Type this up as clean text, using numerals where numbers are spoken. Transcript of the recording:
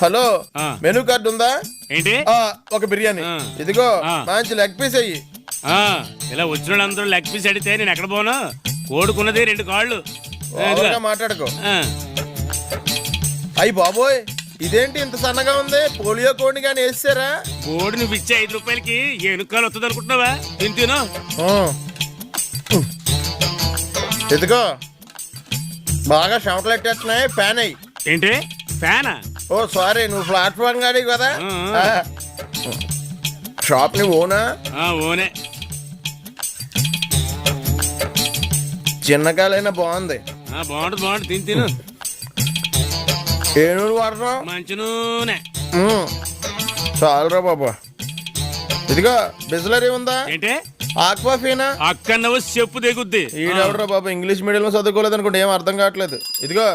Hello, menu card ఉందా? ఏంటి? ఒక బిర్యానీ ఇదిగో, మంచి లెగ్ పీస్ అయ్యి. ఇలా వచ్చిన వాళ్ళందరూ లెగ్ పీస్ అడిగితే నేను ఎక్కడ పోను? కోడుకున్నది 2 కాళ్ళు. మాట్లాడుకో. అయ్యి బాబోయ్, ఇదేంటి ఇంత సన్నగా ఉంది? పోలియో కోడిని కానీ వేసారా? కోడి నువ్వు ఇచ్చే 5 రూపాయలకి ఎనుకాలు వస్తుంది అనుకుంటున్నావా? తిను. ఇదిగో, బాగా చెమటలు ఎట్టేస్తున్నాయి, ఫ్యాన్ అయ్యి. ఏంటి ఫ్యానా? ఓ సారీ, నువ్వు ప్లాట్ఫామ్ గాడి కదా. షాప్ ని ఓనా? ఓనే. చిన్నకాయలైనా బాగుంది. బాగుంటుంది తిను. ఏ నూనె వాడుతున్నావు? మంచి నూనె. చాలరా బాబా. ఇదిగో, బిస్లరీ ఉందా? ఏంటి? ఆక్వాఫీనా? అక్కడ చెప్పు దిగుద్ది. ఈడెవడరా బాబా, ఇంగ్లీష్ మీడియంలో చదువుకోలేదు అనుకుంటే ఏం అర్థం కావట్లేదు. ఇదిగో